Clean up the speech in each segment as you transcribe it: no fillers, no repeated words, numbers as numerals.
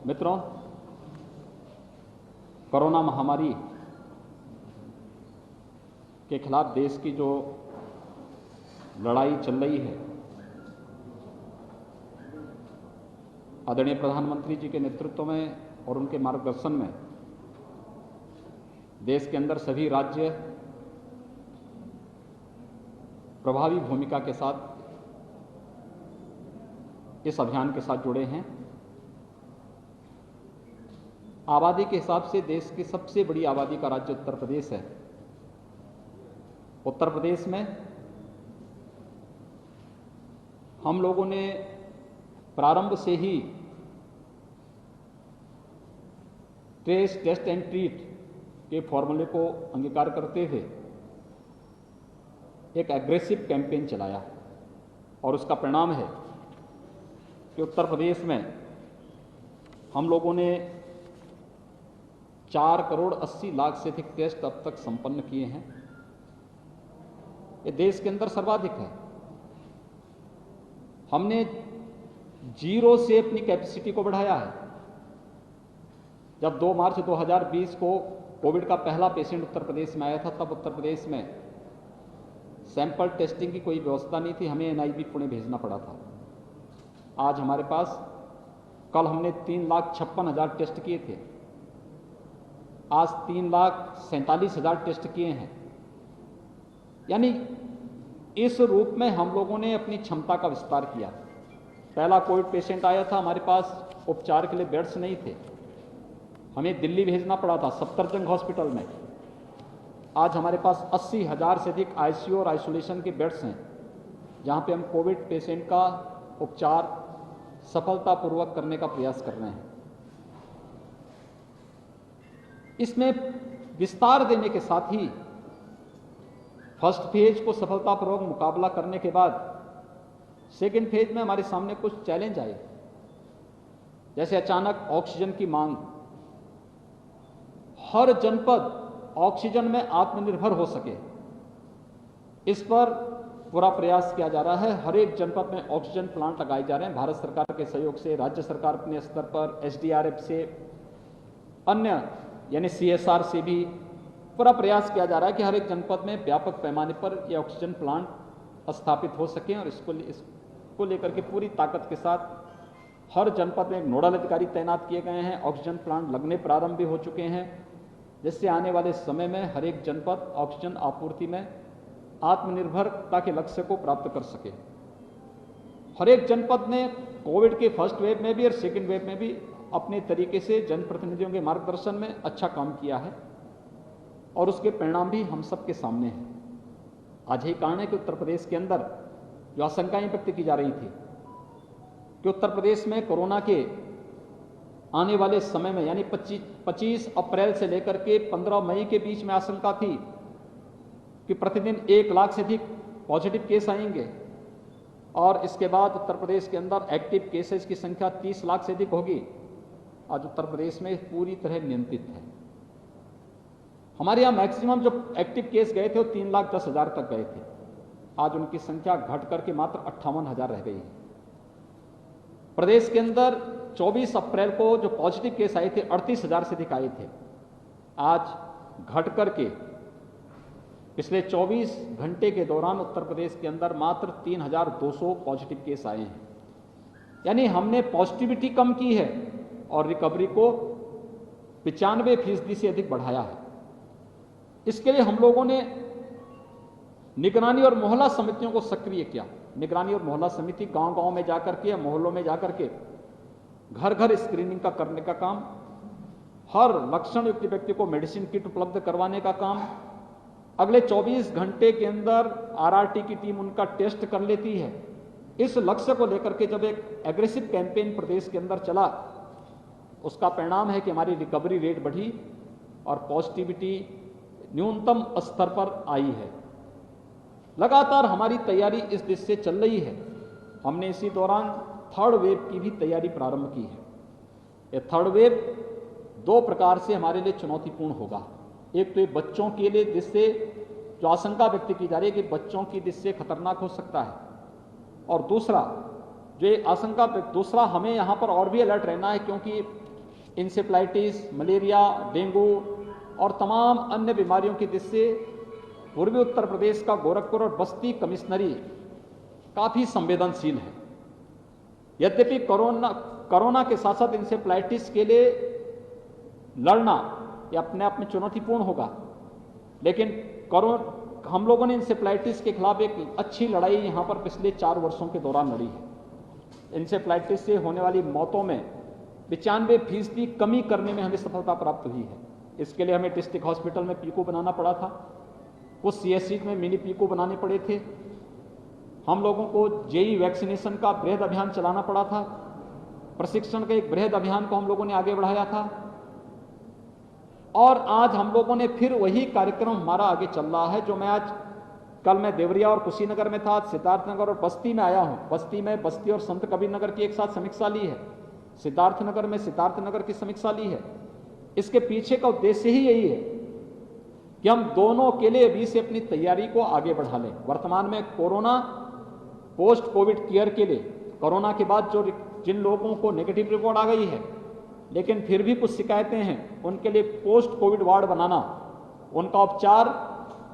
मित्रों, कोरोना महामारी के खिलाफ देश की जो लड़ाई चल रही है, आदरणीय प्रधानमंत्री जी के नेतृत्व में और उनके मार्गदर्शन में देश के अंदर सभी राज्य प्रभावी भूमिका के साथ इस अभियान के साथ जुड़े हैं। आबादी के हिसाब से देश की सबसे बड़ी आबादी का राज्य उत्तर प्रदेश है। उत्तर प्रदेश में हम लोगों ने प्रारंभ से ही ट्रेस, टेस्ट एंड ट्रीट के फॉर्मूले को अंगीकार करते हुए एक एग्रेसिव कैंपेन चलाया और उसका परिणाम है कि उत्तर प्रदेश में हम लोगों ने 4,80,00,000 से अधिक टेस्ट अब तक संपन्न किए हैं। ये देश के अंदर सर्वाधिक है। हमने जीरो से अपनी कैपेसिटी को बढ़ाया है। जब 2 मार्च 2020 को कोविड का पहला पेशेंट उत्तर प्रदेश में आया था, तब उत्तर प्रदेश में सैंपल टेस्टिंग की कोई व्यवस्था नहीं थी। हमें NIB पुणे भेजना पड़ा था। आज हमारे पास, कल हमने 3,56,000 टेस्ट किए थे, आज 3,47,000 टेस्ट किए हैं। यानी इस रूप में हम लोगों ने अपनी क्षमता का विस्तार किया। पहला कोविड पेशेंट आया था, हमारे पास उपचार के लिए बेड्स नहीं थे, हमें दिल्ली भेजना पड़ा था सफदरजंग हॉस्पिटल में। आज हमारे पास 80,000 से अधिक ICU और आइसोलेशन के बेड्स हैं, जहां पे हम कोविड पेशेंट का उपचार सफलतापूर्वक करने का प्रयास कर रहे हैं। इसमें विस्तार देने के साथ ही फर्स्ट फेज को सफलतापूर्वक मुकाबला करने के बाद सेकेंड फेज में हमारे सामने कुछ चैलेंज आए, जैसे अचानक ऑक्सीजन की मांग। हर जनपद ऑक्सीजन में आत्मनिर्भर हो सके, इस पर पूरा प्रयास किया जा रहा है। हर एक जनपद में ऑक्सीजन प्लांट लगाए जा रहे हैं। भारत सरकार के सहयोग से, राज्य सरकार अपने स्तर पर, SDRF से, अन्य यानी CSR से भी पूरा प्रयास किया जा रहा है कि हर एक जनपद में व्यापक पैमाने पर यह ऑक्सीजन प्लांट स्थापित हो सकें। और इसको लेकर के पूरी ताकत के साथ हर जनपद में नोडल अधिकारी तैनात किए गए हैं। ऑक्सीजन प्लांट लगने प्रारंभ भी हो चुके हैं, जिससे आने वाले समय में हर एक जनपद ऑक्सीजन आपूर्ति में आत्मनिर्भरता के लक्ष्य को प्राप्त कर सके। हर एक जनपद ने कोविड के फर्स्ट वेव में भी और सेकेंड वेव में भी अपने तरीके से जनप्रतिनिधियों के मार्गदर्शन में अच्छा काम किया है और उसके परिणाम भी हम सबके सामने हैं। आज यही कारण है कि उत्तर प्रदेश के अंदर जो आशंकाएं व्यक्त की जा रही थी कि उत्तर प्रदेश में कोरोना के आने वाले समय में, यानी 25 अप्रैल से लेकर के 15 मई के बीच में आशंका थी कि प्रतिदिन 1 लाख से अधिक पॉजिटिव केस आएंगे और इसके बाद उत्तर प्रदेश के अंदर एक्टिव केसेस की संख्या 30 लाख से अधिक होगी। आज उत्तर प्रदेश में पूरी तरह नियंत्रित है। हमारे यहाँ मैक्सिमम जो एक्टिव केस गए थे वो 3,10,000 तक गए थे। आज उनकी संख्या घट करके मात्र 58,000 रह गई है। प्रदेश के अंदर 24 अप्रैल को जो पॉजिटिव केस आए थे 38,000 से अधिक आए थे। आज घट करके पिछले 24 घंटे के दौरान उत्तर प्रदेश के अंदर मात्र 3,200 पॉजिटिव केस आए हैं। यानी हमने पॉजिटिविटी कम की है और रिकवरी को 95% से अधिक बढ़ाया है। इसके लिए हम लोगों ने निगरानी और मोहल्ला समितियों को सक्रिय किया। निगरानी और मोहल्ला समिति गांव-गांव में जाकर के या मोहल्लों में जाकर के घर-घर स्क्रीनिंग का करने का काम, हर लक्षण युक्त व्यक्ति को मेडिसिन किट उपलब्ध करवाने का काम, अगले 24 घंटे के अंदर RRT की टीम उनका टेस्ट कर लेती है। इस लक्ष्य को लेकर के जब एक एग्रेसिव कैंपेन प्रदेश के अंदर चला, उसका परिणाम है कि हमारी रिकवरी रेट बढ़ी और पॉजिटिविटी न्यूनतम स्तर पर आई है। लगातार हमारी तैयारी इस दिशा से चल रही है। हमने इसी दौरान थर्ड वेव की भी तैयारी प्रारंभ की है। यह थर्ड वेव 2 प्रकार से हमारे लिए चुनौतीपूर्ण होगा। एक तो ये बच्चों के लिए, जिससे जो आशंका व्यक्त की जा रही है कि बच्चों की दृष्टि से खतरनाक हो सकता है, और दूसरा जो आशंका, दूसरा हमें यहाँ पर और भी अलर्ट रहना है, क्योंकि इंसेफ्लाइटिस, मलेरिया, डेंगू और तमाम अन्य बीमारियों की दृष्टि से पूर्वी उत्तर प्रदेश का गोरखपुर और बस्ती कमिश्नरी काफ़ी संवेदनशील है। यद्यपि कोरोना के साथ साथ इंसेफ्लाइटिस के लिए लड़ना यह अपने आप में चुनौतीपूर्ण होगा, लेकिन हम लोगों ने इंसेफ्लाइटिस के खिलाफ एक अच्छी लड़ाई यहाँ पर पिछले 4 वर्षों के दौरान लड़ी है। इंसेफ्लाइटिस से होने वाली मौतों में 95% कमी करने में हमें सफलता प्राप्त हुई है। इसके लिए हमें डिस्ट्रिक्ट हॉस्पिटल में पीको बनाना पड़ा था, कुछ सीएससी में मिनी पीको बनाने पड़े थे, हम लोगों को जेई वैक्सीनेशन का बृहद अभियान चलाना पड़ा था, प्रशिक्षण के एक बृहद अभियान को हम लोगों ने आगे बढ़ाया था, और आज हम लोगों ने फिर वही कार्यक्रम हमारा आगे चल रहा है जो कल मैं देवरिया और कुशीनगर में था, आज सिद्धार्थनगर और बस्ती में आया हूं। बस्ती में बस्ती और संत कबीरनगर की एक साथ समीक्षा ली है, सिद्धार्थनगर में सिद्धार्थनगर की समीक्षा ली है। इसके पीछे का उद्देश्य ही यही है कि हम दोनों के लिए अभी से अपनी तैयारी को आगे बढ़ा लें। वर्तमान में कोरोना पोस्ट कोविड केयर के लिए, कोरोना के बाद जिन लोगों को नेगेटिव रिपोर्ट आ गई है लेकिन फिर भी कुछ शिकायतें हैं, उनके लिए पोस्ट कोविड वार्ड बनाना, उनका उपचार,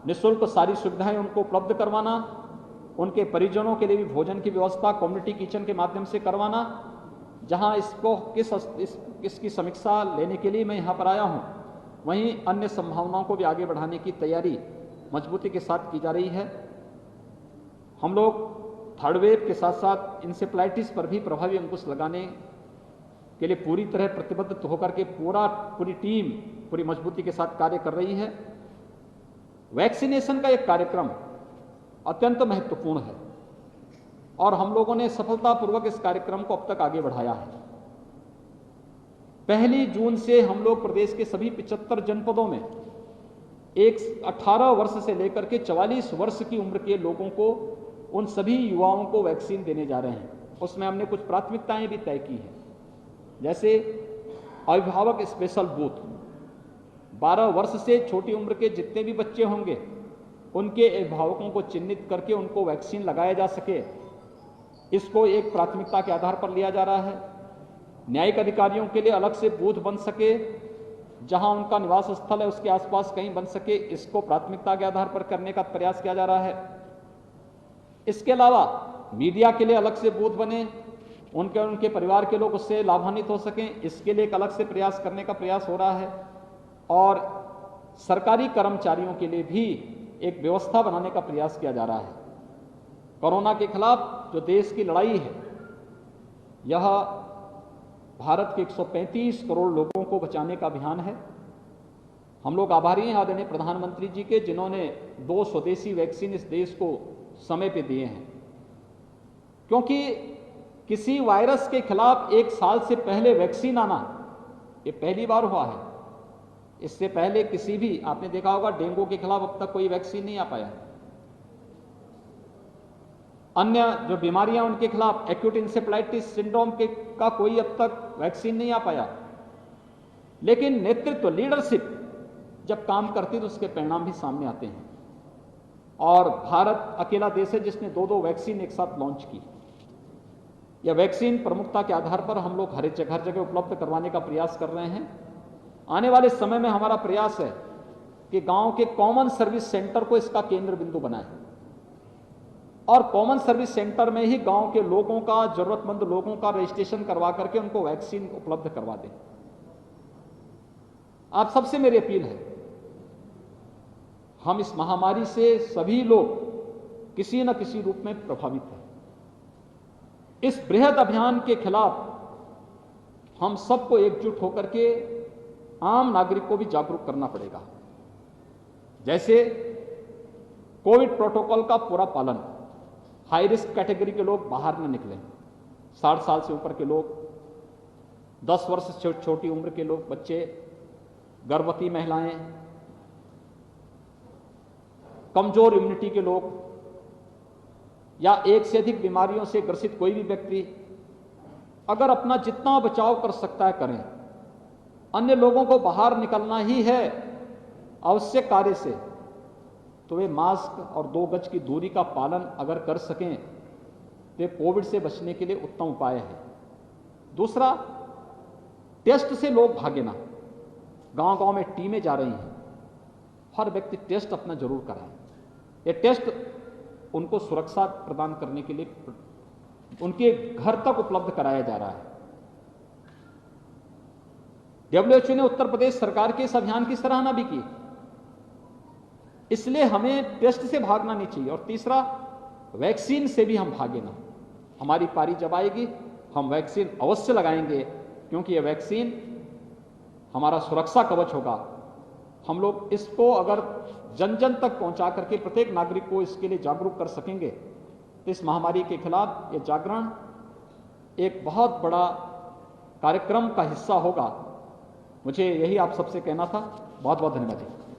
निःशुल्क सारी सुविधाएं उनको उपलब्ध करवाना, उनके परिजनों के लिए भी भोजन की व्यवस्था कम्युनिटी किचन के माध्यम से करवाना। जहां इसकी समीक्षा लेने के लिए मैं यहाँ पर आया हूँ, वहीं अन्य संभावनाओं को भी आगे बढ़ाने की तैयारी मजबूती के साथ की जा रही है। हम लोग थर्ड वेव के साथ साथ इंसेफ्लाइटिस पर भी प्रभावी अंकुश लगाने के लिए पूरी तरह प्रतिबद्ध होकर के पूरी टीम पूरी मजबूती के साथ कार्य कर रही है। वैक्सीनेशन का एक कार्यक्रम अत्यंत महत्वपूर्ण है और हम लोगों ने सफलतापूर्वक इस कार्यक्रम को अब तक आगे बढ़ाया है। 1 जून से हम लोग प्रदेश के सभी 75 जनपदों में 18 वर्ष से लेकर के 44 वर्ष की उम्र के लोगों को, उन सभी युवाओं को वैक्सीन देने जा रहे हैं। उसमें हमने कुछ प्राथमिकताएं भी तय की हैं, जैसे अभिभावक स्पेशल बूथ, 12 वर्ष से छोटी उम्र के जितने भी बच्चे होंगे उनके अभिभावकों को चिन्हित करके उनको वैक्सीन लगाया जा सके, इसको एक प्राथमिकता के आधार पर लिया जा रहा है। न्यायिक अधिकारियों के लिए अलग से बूथ बन सके, जहां उनका निवास स्थल है उसके आसपास कहीं बन सके, इसको प्राथमिकता के आधार पर करने का प्रयास किया जा रहा है। इसके अलावा मीडिया के लिए अलग से बूथ बने, उनके परिवार के लोग उससे लाभान्वित हो सकें, इसके लिए एक अलग से प्रयास करने का प्रयास हो रहा है। और सरकारी कर्मचारियों के लिए भी एक व्यवस्था बनाने का प्रयास किया जा रहा है। कोरोना के खिलाफ जो देश की लड़ाई है, यह भारत के 135 करोड़ लोगों को बचाने का अभियान है। हम लोग आभारी हैं आदरणीय प्रधानमंत्री जी के, जिन्होंने 2 स्वदेशी वैक्सीन इस देश को समय पे दिए हैं, क्योंकि किसी वायरस के खिलाफ 1 साल से पहले वैक्सीन आना ये पहली बार हुआ है। इससे पहले किसी भी, आपने देखा होगा डेंगू के खिलाफ अब तक कोई वैक्सीन नहीं आ पाया। अन्य जो बीमारियां उनके खिलाफ एक्यूट इंसेफ्लाइटिस सिंड्रोम का कोई अब तक वैक्सीन नहीं आ पाया। लेकिन नेतृत्व, लीडरशिप जब काम करती तो उसके परिणाम भी सामने आते हैं। और भारत अकेला देश है जिसने 2 वैक्सीन एक साथ लॉन्च की। यह वैक्सीन प्रमुखता के आधार पर हम लोग हर जगह उपलब्ध करवाने का प्रयास कर रहे हैं। आने वाले समय में हमारा प्रयास है कि गांव के कॉमन सर्विस सेंटर को इसका केंद्र बिंदु बनाएं और कॉमन सर्विस सेंटर में ही गांव के लोगों का, जरूरतमंद लोगों का रजिस्ट्रेशन करवा करके उनको वैक्सीन उपलब्ध करवा दें। आप सबसे मेरी अपील है, हम इस महामारी से सभी लोग किसी न किसी रूप में प्रभावित हैं। इस बृहद अभियान के खिलाफ हम सबको एकजुट होकर के आम नागरिक को भी जागरूक करना पड़ेगा। जैसे कोविड प्रोटोकॉल का पूरा पालन, हाई रिस्क कैटेगरी के लोग बाहर न निकलें, 60 साल से ऊपर के लोग, 10 वर्ष से छोटी उम्र के लोग, बच्चे, गर्भवती महिलाएं, कमजोर इम्यूनिटी के लोग या एक से अधिक बीमारियों से ग्रसित कोई भी व्यक्ति अगर अपना जितना बचाव कर सकता है करें। अन्य लोगों को बाहर निकलना ही है आवश्यक कार्य से, तो वे मास्क और 2 गज की दूरी का पालन अगर कर सकें तो कोविड से बचने के लिए उत्तम उपाय है। दूसरा, टेस्ट से लोग भागे ना। गांव गांव में टीमें जा रही हैं, हर व्यक्ति टेस्ट अपना जरूर कराए। ये टेस्ट उनको सुरक्षा प्रदान करने के लिए उनके घर तक उपलब्ध कराया जा रहा है। WHO ने उत्तर प्रदेश सरकार के इस अभियान की सराहना भी की। इसलिए हमें टेस्ट से भागना नहीं चाहिए। और तीसरा, वैक्सीन से भी हम भागे ना। हमारी पारी जब आएगी हम वैक्सीन अवश्य लगाएंगे, क्योंकि यह वैक्सीन हमारा सुरक्षा कवच होगा। हम लोग इसको अगर जन जन तक पहुंचा करके प्रत्येक नागरिक को इसके लिए जागरूक कर सकेंगे तो इस महामारी के खिलाफ ये जागरण एक बहुत बड़ा कार्यक्रम का हिस्सा होगा। मुझे यही आप सबसे कहना था। बहुत बहुत धन्यवाद।